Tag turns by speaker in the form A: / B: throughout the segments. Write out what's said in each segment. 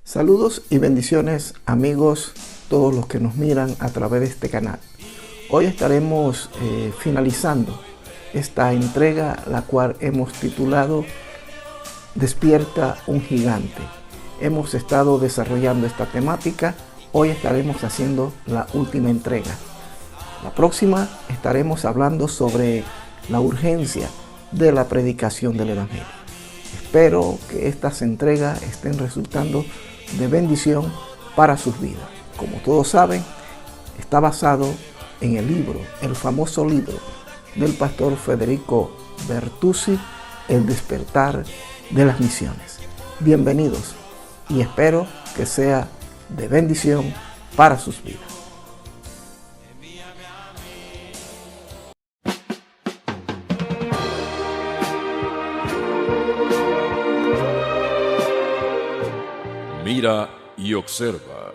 A: Saludos y bendiciones, amigos, todos los que nos miran a través de este canal. Hoy estaremos finalizando esta entrega, la cual hemos titulado Despierta un gigante. Hemos estado desarrollando esta temática. Hoy estaremos haciendo la última entrega. La próxima estaremos hablando sobre la urgencia de la predicación del Evangelio. Espero que estas entregas estén resultando de bendición para sus vidas. Como todos saben, está basado en el famoso libro del pastor Federico Bertuzzi, El despertar de las misiones. Bienvenidos y espero que sea de bendición para sus vidas.
B: Mira y observa.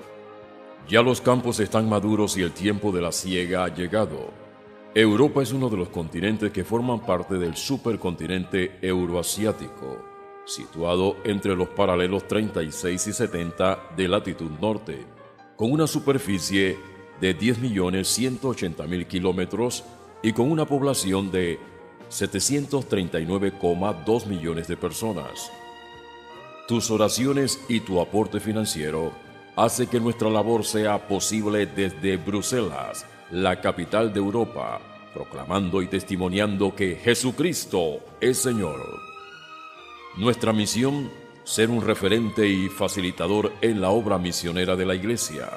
B: Ya los campos están maduros y el tiempo de la siega ha llegado. Europa es uno de los continentes que forman parte del supercontinente euroasiático, situado entre los paralelos 36 y 70 de latitud norte, con una superficie de 10.180.000 kilómetros y con una población de 739,2 millones de personas. Tus oraciones y tu aporte financiero hace que nuestra labor sea posible desde Bruselas, la capital de Europa, proclamando y testimoniando que Jesucristo es Señor. Nuestra misión, ser un referente y facilitador en la obra misionera de la Iglesia.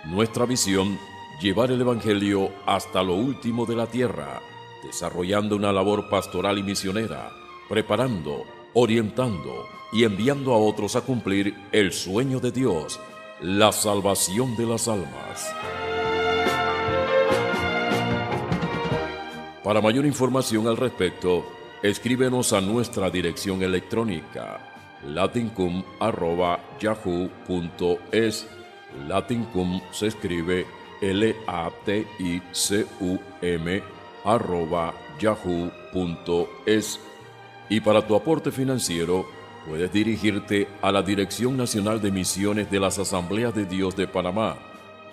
B: Nuestra visión, llevar el Evangelio hasta lo último de la tierra, desarrollando una labor pastoral y misionera, preparando, orientando y enviando a otros a cumplir el sueño de Dios, la salvación de las almas. Para mayor información al respecto, escríbenos a nuestra dirección electrónica latincum@yahoo.es. Latincum se escribe LATICUM @yahoo.es. Y para tu aporte financiero, puedes dirigirte a la Dirección Nacional de Misiones de las Asambleas de Dios de Panamá,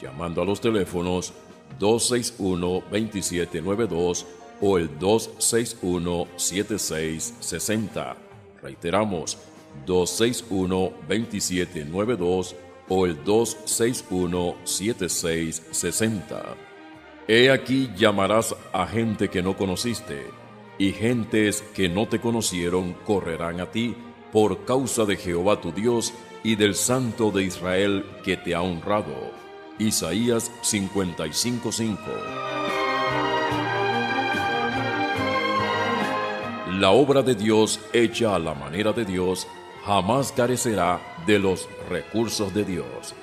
B: llamando a los teléfonos 261-2792 o el 261-7660. Reiteramos, 261-2792 o el 261-7660. He aquí llamarás a gente que no conociste, y gentes que no te conocieron correrán a ti por causa de Jehová tu Dios y del Santo de Israel que te ha honrado. Isaías 55:5. La obra de Dios hecha a la manera de Dios jamás carecerá de los recursos de Dios.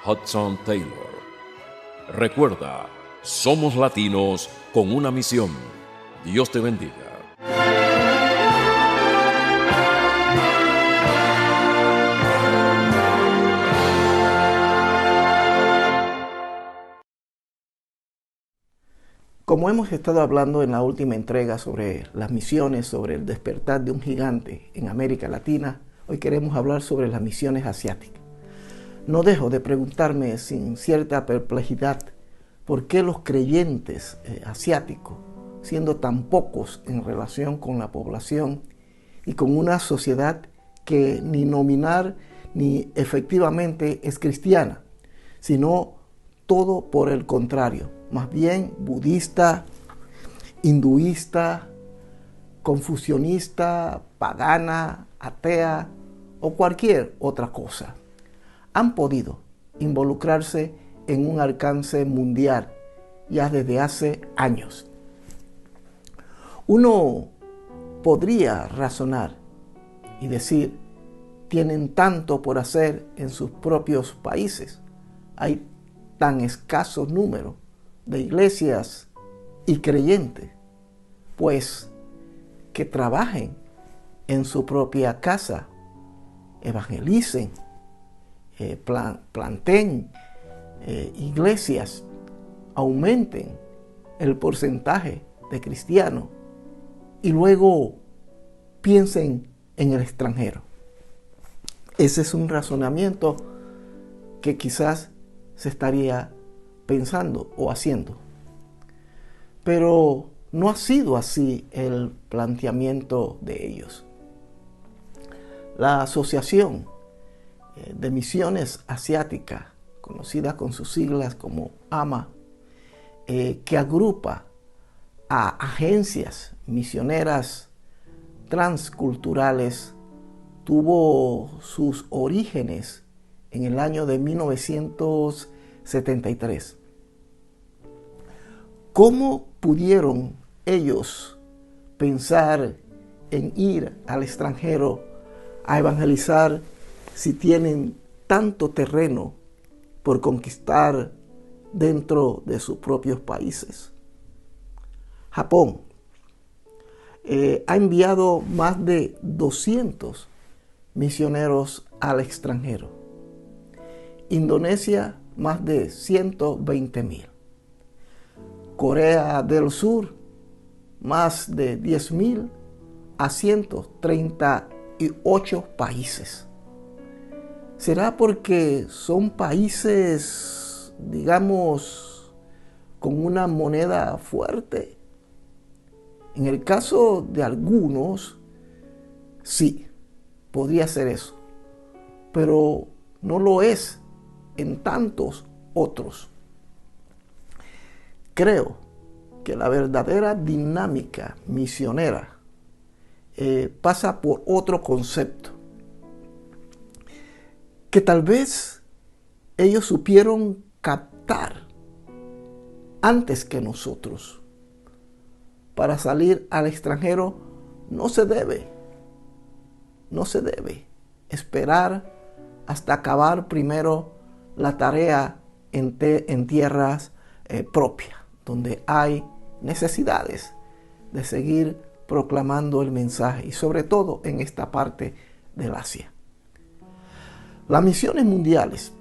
B: Hudson Taylor. Recuerda, somos latinos con una misión. Dios te bendiga.
A: Como hemos estado hablando en la última entrega sobre las misiones, sobre el despertar de un gigante en América Latina, hoy queremos hablar sobre las misiones asiáticas. No dejo de preguntarme sin cierta perplejidad por qué los creyentes asiáticos, siendo tan pocos en relación con la población y con una sociedad que ni nominal ni efectivamente es cristiana, sino todo por el contrario, más bien budista, hinduista, confucionista, pagana, atea o cualquier otra cosa, han podido involucrarse en un alcance mundial ya desde hace años. Uno podría razonar y decir, tienen tanto por hacer en sus propios países. Hay tan escaso número de iglesias y creyentes, pues que trabajen en su propia casa, evangelicen, planteen iglesias, aumenten el porcentaje de cristianos y luego piensen en el extranjero. Ese es un razonamiento que quizás se estaría pensando o haciendo. Pero no ha sido así el planteamiento de ellos. La Asociación de Misiones Asiáticas, conocida con sus siglas como AMA, que agrupa a agencias misioneras transculturales, tuvo sus orígenes en el año de 1973. ¿Cómo pudieron ellos pensar en ir al extranjero a evangelizar si tienen tanto terreno por conquistar dentro de sus propios países? Japón ha enviado más de 200 misioneros al extranjero. Indonesia, más de 120,000. Corea del Sur, más de 10,000 a 138 países. ¿Será porque son países, digamos, con una moneda fuerte? En el caso de algunos, sí, podría ser eso, pero no lo es en tantos otros. Creo que la verdadera dinámica misionera pasa por otro concepto, que tal vez ellos supieron captar antes que nosotros. Para salir al extranjero no se debe esperar hasta acabar primero la tarea en tierras propias, donde hay necesidades de seguir proclamando el mensaje, y sobre todo en esta parte del Asia. Las misiones mundiales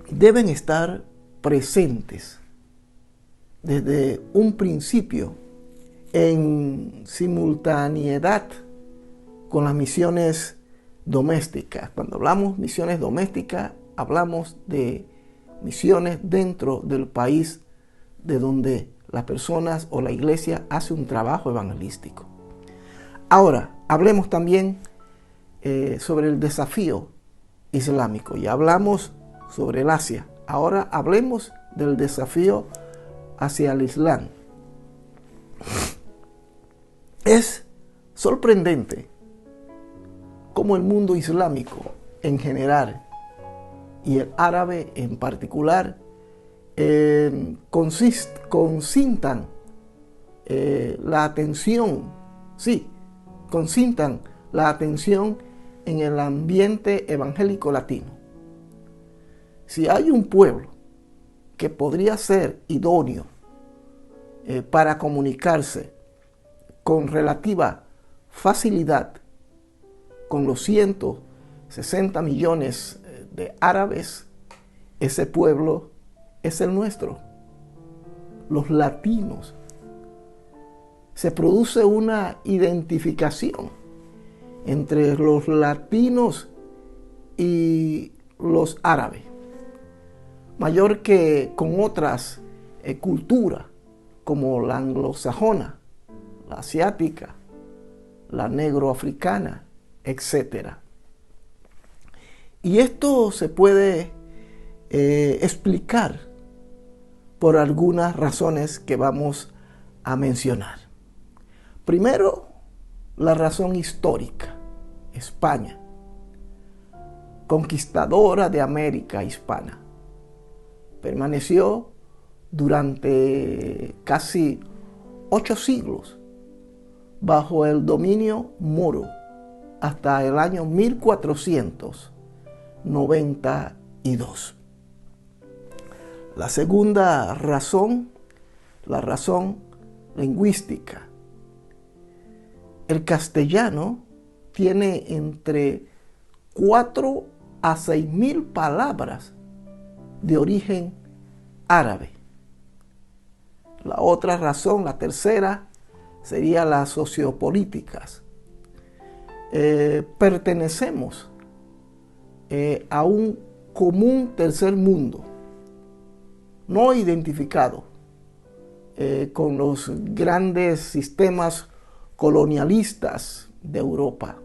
A: deben estar presentes desde un principio en simultaneidad con las misiones domésticas. Cuando hablamos misiones domésticas, hablamos de misiones dentro del país de donde las personas o la iglesia hace un trabajo evangelístico. Ahora, hablemos también sobre el desafío islámico. Ya hablamos sobre el Asia. Ahora hablemos del desafío hacia el Islam. Es sorprendente cómo el mundo islámico en general y el árabe en particular consintan la atención, consintan la atención en el ambiente evangélico latino. Si hay un pueblo que podría ser idóneo para comunicarse con relativa facilidad con los 160 millones de árabes, ese pueblo es el nuestro, los latinos. Se produce una identificación entre los latinos y los árabes, mayor que con otras culturas como la anglosajona, la asiática, la negroafricana, etc. Y esto se puede explicar por algunas razones que vamos a mencionar. Primero, la razón histórica. España, conquistadora de América hispana, permaneció durante casi 8 siglos bajo el dominio moro hasta el año 1492. La segunda razón, la razón lingüística. El castellano tiene entre 4 a 6,000 palabras de origen árabe. La otra razón, la tercera, sería las sociopolíticas. Pertenecemos a un común tercer mundo, no identificado con los grandes sistemas colonialistas de Europa.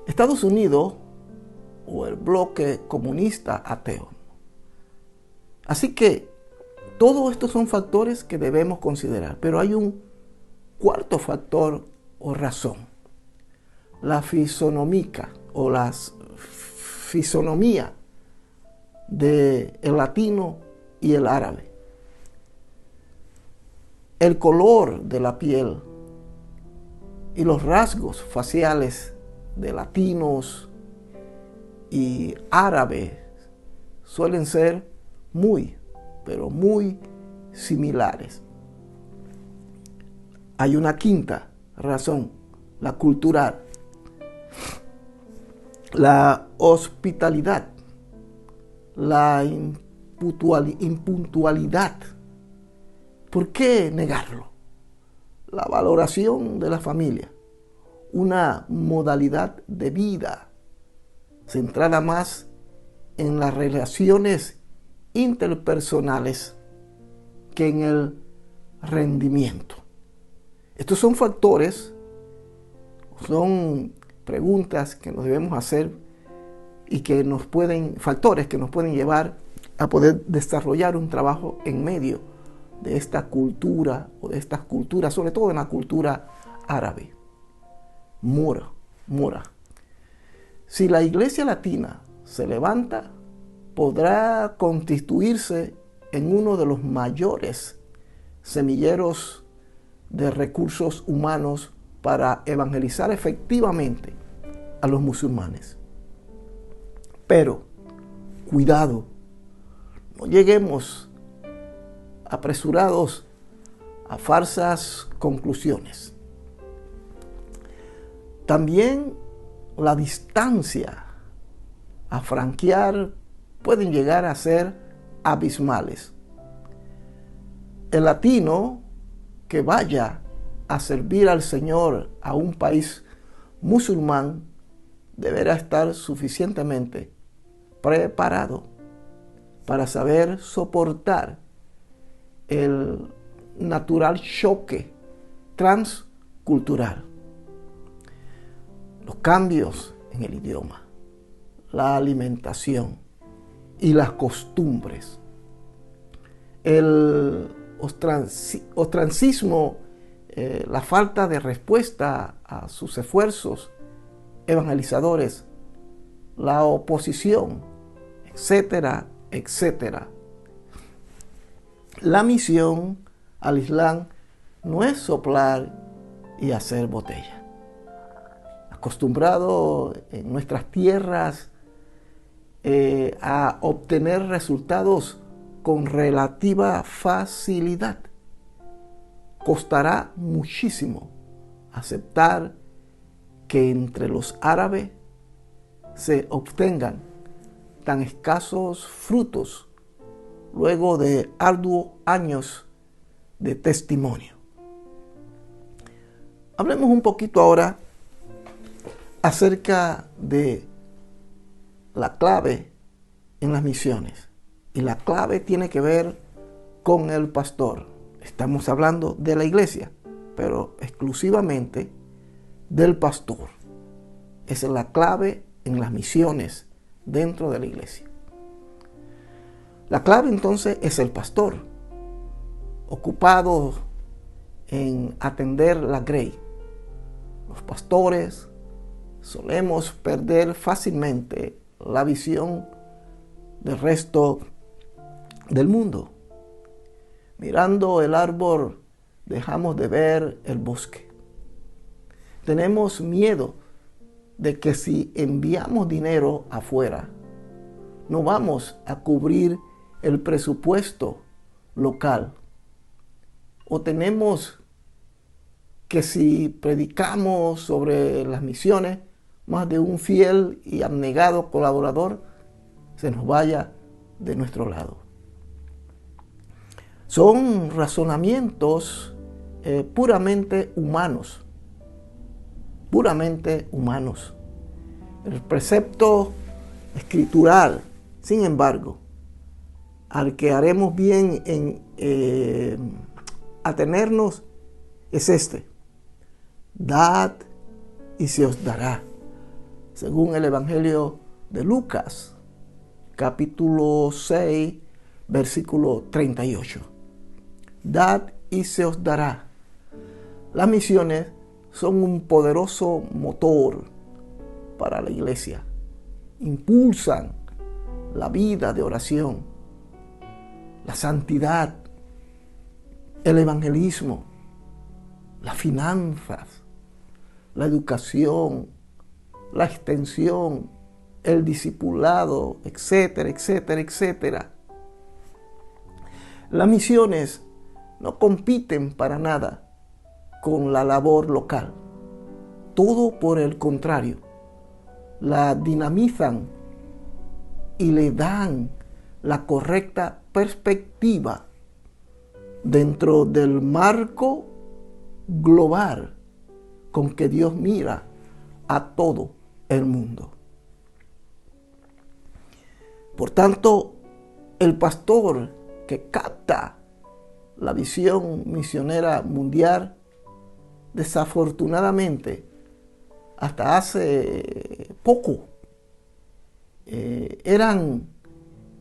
A: Estados Unidos o el bloque comunista ateo. Así que todos estos son factores que debemos considerar, pero hay un cuarto factor o razón, la fisonomía o la fisonomía del latino y el árabe. El color de la piel y los rasgos faciales de latinos y árabes suelen ser pero muy similares. Hay una quinta razón, la cultural. La hospitalidad, la impuntualidad. ¿Por qué negarlo? La valoración de la familia, una modalidad de vida centrada más en las relaciones interpersonales que en el rendimiento. Estos son factores, son preguntas que nos debemos hacer y factores que nos pueden llevar a poder desarrollar un trabajo en medio de esta cultura o de estas culturas, sobre todo en la cultura árabe, mora. Si la iglesia latina se levanta, podrá constituirse en uno de los mayores semilleros de recursos humanos para evangelizar efectivamente a los musulmanes. Pero, cuidado, no lleguemos apresurados a falsas conclusiones. También la distancia a franquear pueden llegar a ser abismales. El latino que vaya a servir al Señor a un país musulmán deberá estar suficientemente preparado para saber soportar el natural choque transcultural, los cambios en el idioma, la alimentación y las costumbres, el ostracismo, la falta de respuesta a sus esfuerzos evangelizadores, la oposición, etcétera, etcétera. La misión al Islam no es soplar y hacer botella. Acostumbrado en nuestras tierras a obtener resultados con relativa facilidad, costará muchísimo aceptar que entre los árabes se obtengan tan escasos frutos luego de arduos años de testimonio. Hablemos un poquito ahora acerca de la clave en las misiones. Y la clave tiene que ver con el pastor. Estamos hablando de la iglesia, pero exclusivamente del pastor. Esa es la clave en las misiones dentro de la iglesia. La clave entonces es el pastor, ocupado en atender la grey. Los pastores solemos perder fácilmente la visión del resto del mundo. Mirando el árbol, dejamos de ver el bosque. Tenemos miedo de que si enviamos dinero afuera, no vamos a cubrir el presupuesto local. O tenemos que si predicamos sobre las misiones, más de un fiel y abnegado colaborador se nos vaya de nuestro lado. Son razonamientos puramente humanos, El precepto escritural, sin embargo, al que haremos bien en atenernos es este: dad y se os dará, según el Evangelio de Lucas, capítulo 6, versículo 38. Dad y se os dará. Las misiones son un poderoso motor para la iglesia. Impulsan la vida de oración, la santidad, el evangelismo, las finanzas, la educación, la extensión, el discipulado, etcétera, etcétera, etcétera. Las misiones no compiten para nada con la labor local. Todo por el contrario, la dinamizan y le dan la correcta perspectiva dentro del marco global con que Dios mira a todo el mundo. Por tanto, el pastor que capta la visión misionera mundial, desafortunadamente, hasta hace poco, eran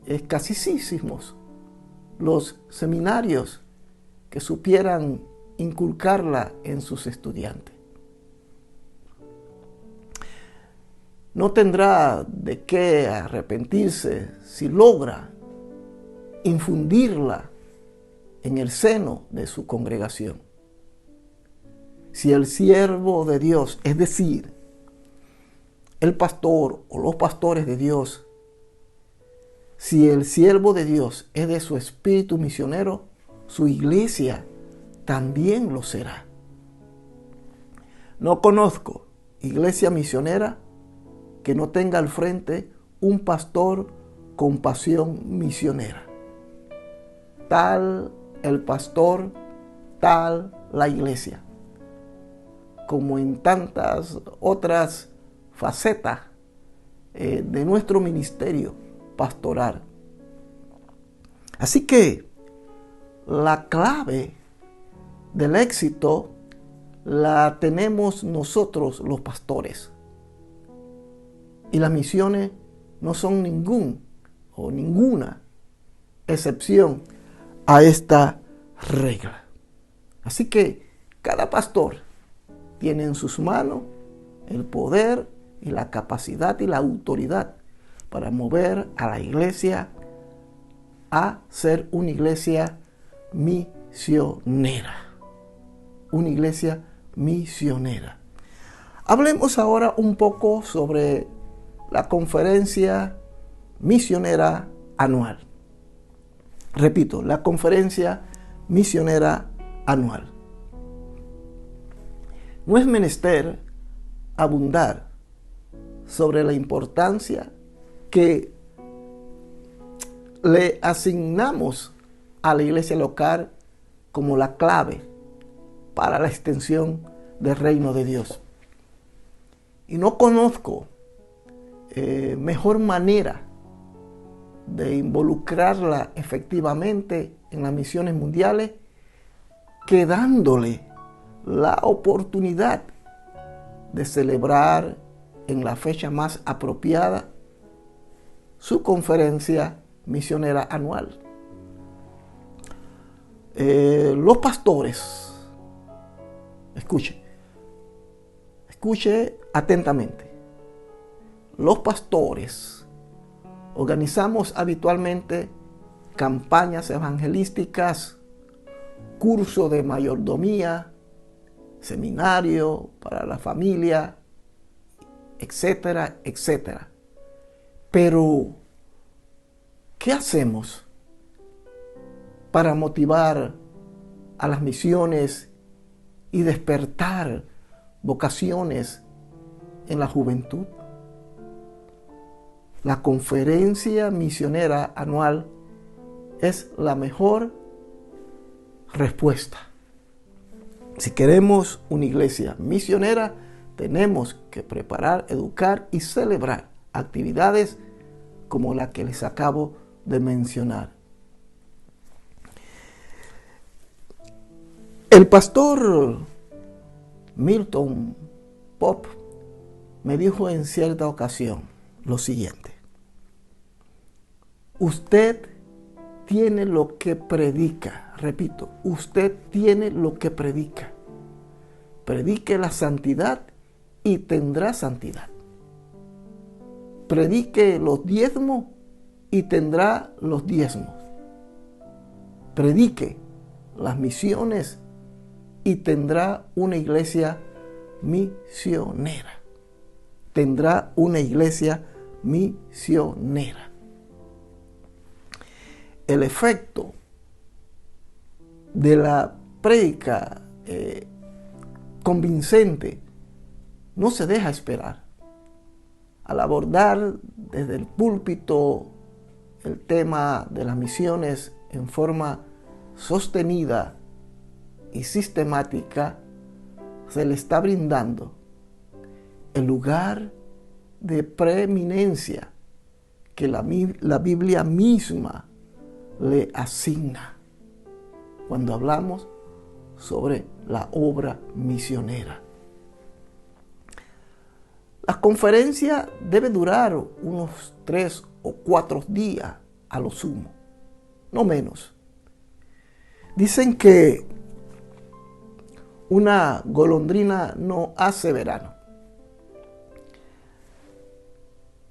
A: escasísimos los seminarios que supieran inculcarla en sus estudiantes. No tendrá de qué arrepentirse si logra infundirla en el seno de su congregación. Si el siervo de Dios, es decir, el pastor o los pastores de Dios, si el siervo de Dios es de su espíritu misionero, su iglesia también lo será. No conozco iglesia misionera que no tenga al frente un pastor con pasión misionera. Tal el pastor, tal la iglesia. Como en tantas otras facetas de nuestro ministerio pastoral. Así que la clave del éxito la tenemos nosotros los pastores. Y las misiones no son ninguna excepción a esta regla. Así que cada pastor tiene en sus manos el poder y la capacidad y la autoridad para mover a la iglesia a ser una iglesia misionera. Una iglesia misionera. Hablemos ahora un poco sobre la conferencia misionera anual. Repito, la conferencia misionera anual. No es menester abundar sobre la importancia que le asignamos a la iglesia local como la clave para la extensión del reino de Dios. Y no conozco mejor manera de involucrarla efectivamente en las misiones mundiales que dándole la oportunidad de celebrar en la fecha más apropiada su conferencia misionera anual. Los pastores, escuche atentamente. Los pastores organizamos habitualmente campañas evangelísticas, curso de mayordomía, seminario para la familia, etcétera, etcétera. Pero, ¿qué hacemos para motivar a las misiones y despertar vocaciones en la juventud? La conferencia misionera anual es la mejor respuesta. Si queremos una iglesia misionera, tenemos que preparar, educar y celebrar actividades como la que les acabo de mencionar. El pastor Milton Pop me dijo en cierta ocasión lo siguiente: usted tiene lo que predica. Repito, usted tiene lo que predica. Predique la santidad y tendrá santidad. Predique los diezmos y tendrá los diezmos. Predique las misiones y tendrá una iglesia misionera. Tendrá una iglesia misionera. El efecto de la prédica convincente no se deja esperar. Al abordar desde el púlpito el tema de las misiones en forma sostenida y sistemática, se le está brindando el lugar de preeminencia que la Biblia misma le asigna cuando hablamos sobre la obra misionera. La conferencia debe durar unos 3 o 4 días a lo sumo, no menos. Dicen que una golondrina no hace verano.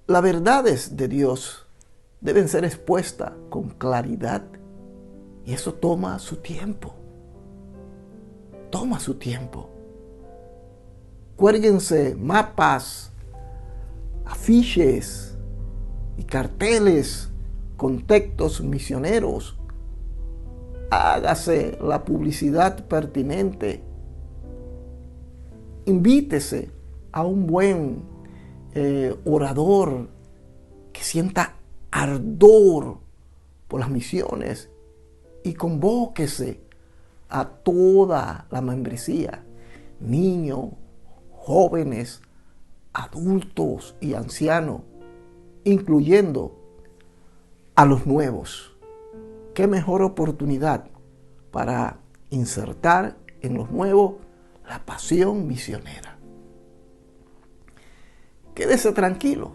A: Las verdades de Dios deben ser expuestas con claridad y eso toma su tiempo. Toma su tiempo. Cuélguense mapas, afiches y carteles con textos misioneros. Hágase la publicidad pertinente. Invítese a un buen orador que sienta ardor por las misiones y convóquese a toda la membresía, niños, jóvenes, adultos y ancianos, incluyendo a los nuevos. ¿Qué mejor oportunidad para insertar en los nuevos la pasión misionera? Quédese tranquilo.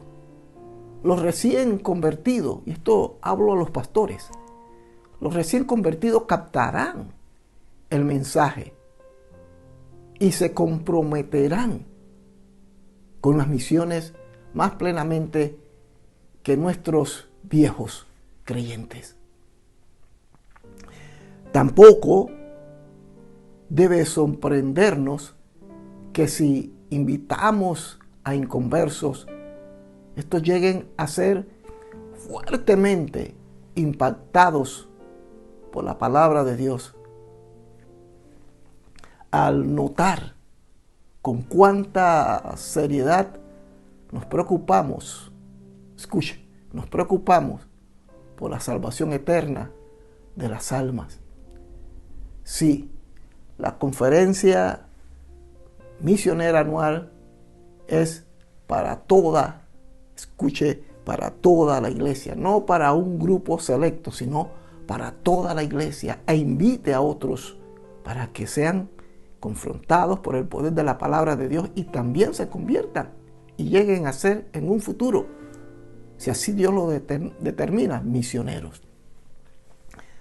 A: Los recién convertidos, y esto hablo a los pastores, los recién convertidos captarán el mensaje y se comprometerán con las misiones más plenamente que nuestros viejos creyentes. Tampoco debe sorprendernos que si invitamos a inconversos, estos lleguen a ser fuertemente impactados por la palabra de Dios al notar con cuánta seriedad nos preocupamos, nos preocupamos por la salvación eterna de las almas. Sí, la conferencia misionera anual es para toda, para toda la iglesia, no para un grupo selecto, sino para toda la iglesia, e invite a otros para que sean confrontados por el poder de la palabra de Dios y también se conviertan y lleguen a ser en un futuro, si así Dios lo determina, misioneros.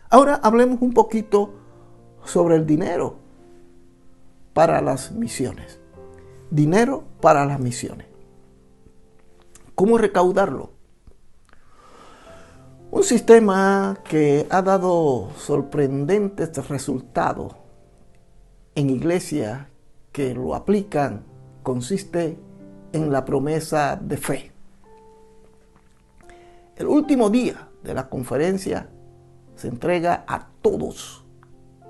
A: Ahora hablemos un poquito sobre el dinero para las misiones. Dinero para las misiones. ¿Cómo recaudarlo? Un sistema que ha dado sorprendentes resultados en iglesias que lo aplican consiste en la promesa de fe. El último día de la conferencia se entrega a todos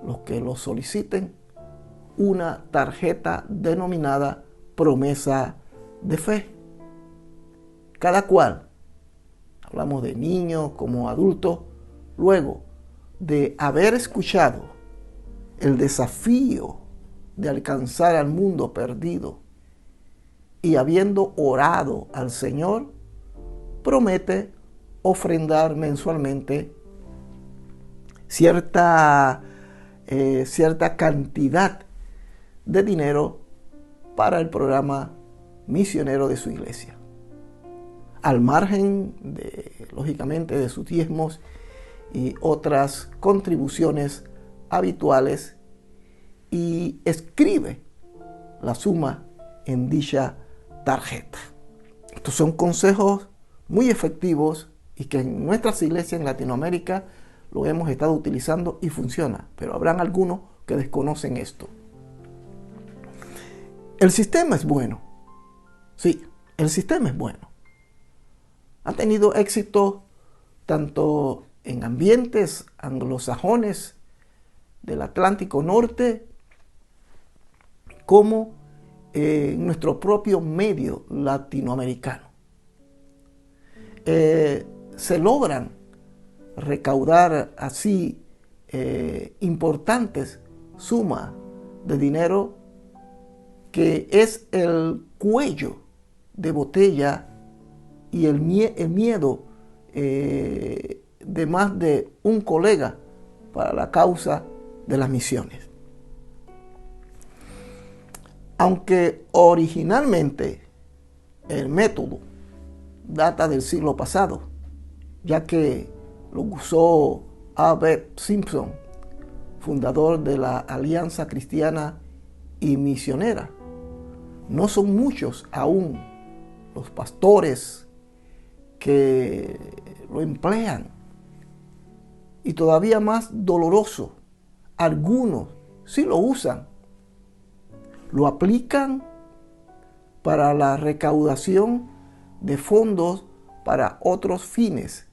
A: los que lo soliciten una tarjeta denominada promesa de fe. Cada cual, hablamos de niños como adultos, luego de haber escuchado el desafío de alcanzar al mundo perdido y habiendo orado al Señor, promete ofrendar mensualmente cierta cantidad de dinero para el programa misionero de su iglesia, al margen lógicamente, de sus diezmos y otras contribuciones habituales, y escribe la suma en dicha tarjeta. Estos son consejos muy efectivos y que en nuestras iglesias en Latinoamérica lo hemos estado utilizando y funciona, pero habrán algunos que desconocen esto. El sistema es bueno. Sí, el sistema es bueno. Ha tenido éxito tanto en ambientes anglosajones del Atlántico Norte como en nuestro propio medio latinoamericano. Se logran recaudar así importantes sumas de dinero, que es el cuello de botella y el miedo de más de un colega para la causa de las misiones. Aunque originalmente el método data del siglo pasado, ya que lo usó A.B. Simpson, fundador de la Alianza Cristiana y Misionera. No son muchos aún los pastores que lo emplean. Y todavía más doloroso, algunos sí lo usan. Lo aplican para la recaudación de fondos para otros fines,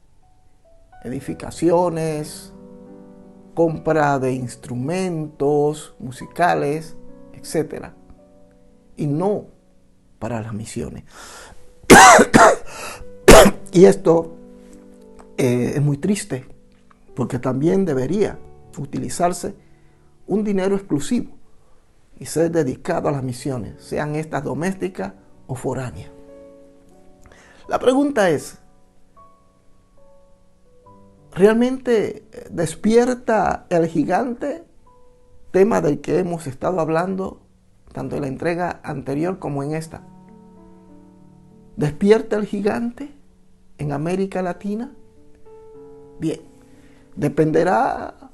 A: edificaciones, compra de instrumentos musicales, etc. Y no para las misiones. Y esto es muy triste, porque también debería utilizarse un dinero exclusivo y ser dedicado a las misiones, sean estas domésticas o foráneas. La pregunta es, ¿realmente despierta el gigante, tema del que hemos estado hablando tanto en la entrega anterior como en esta? ¿Despierta el gigante en América Latina? Bien, dependerá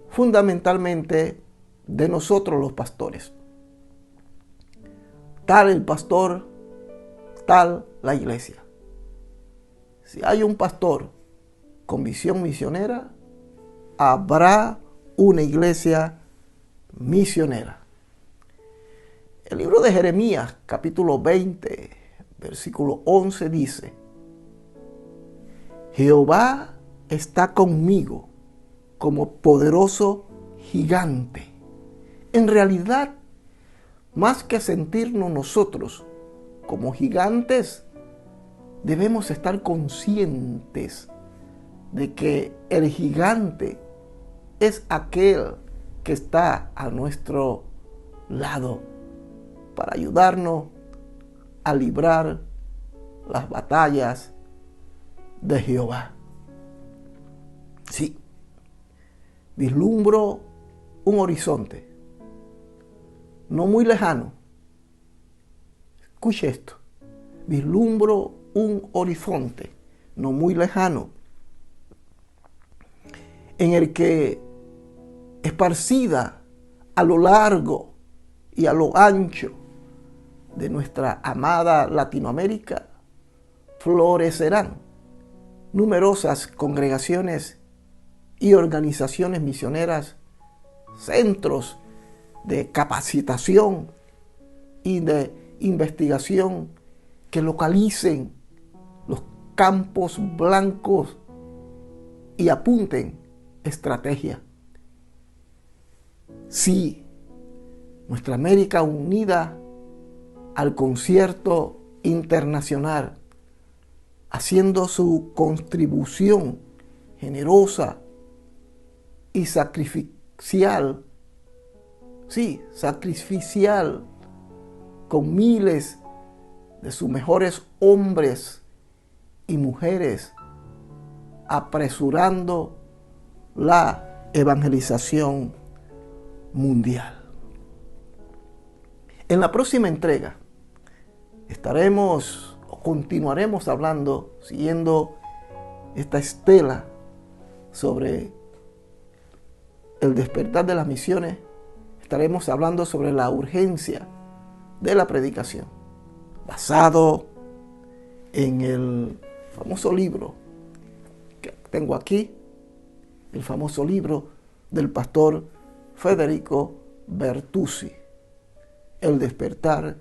A: fundamentalmente de nosotros los pastores. Tal el pastor, tal la iglesia. Si hay un pastor con visión misionera, habrá una iglesia misionera. El libro de Jeremías, capítulo 20, versículo 11 dice: Jehová está conmigo como poderoso gigante. En realidad, más que sentirnos nosotros como gigantes, debemos estar conscientes de que el gigante es aquel que está a nuestro lado para ayudarnos a librar las batallas de Jehová. Sí, vislumbro un horizonte no muy lejano. Escuche esto. Vislumbro un horizonte no muy lejano en el que, esparcida a lo largo y a lo ancho de nuestra amada Latinoamérica, florecerán numerosas congregaciones y organizaciones misioneras, centros de capacitación y de investigación que localicen los campos blancos y apunten estrategia. Sí, nuestra América unida al concierto internacional, haciendo su contribución generosa y sacrificial, con miles de sus mejores hombres y mujeres apresurando la evangelización mundial. En la próxima entrega continuaremos hablando, siguiendo esta estela sobre el despertar de las misiones. Estaremos hablando sobre la urgencia de la predicación, basado en el famoso libro que tengo aquí, el famoso libro del pastor Federico Bertuzzi, El despertar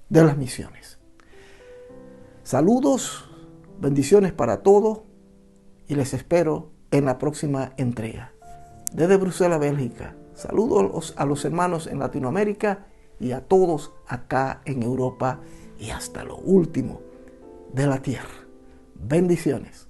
A: de las misiones. Saludos, bendiciones para todos y les espero en la próxima entrega. Desde Bruselas, Bélgica, saludos a los hermanos en Latinoamérica y a todos acá en Europa y hasta lo último de la tierra. Bendiciones.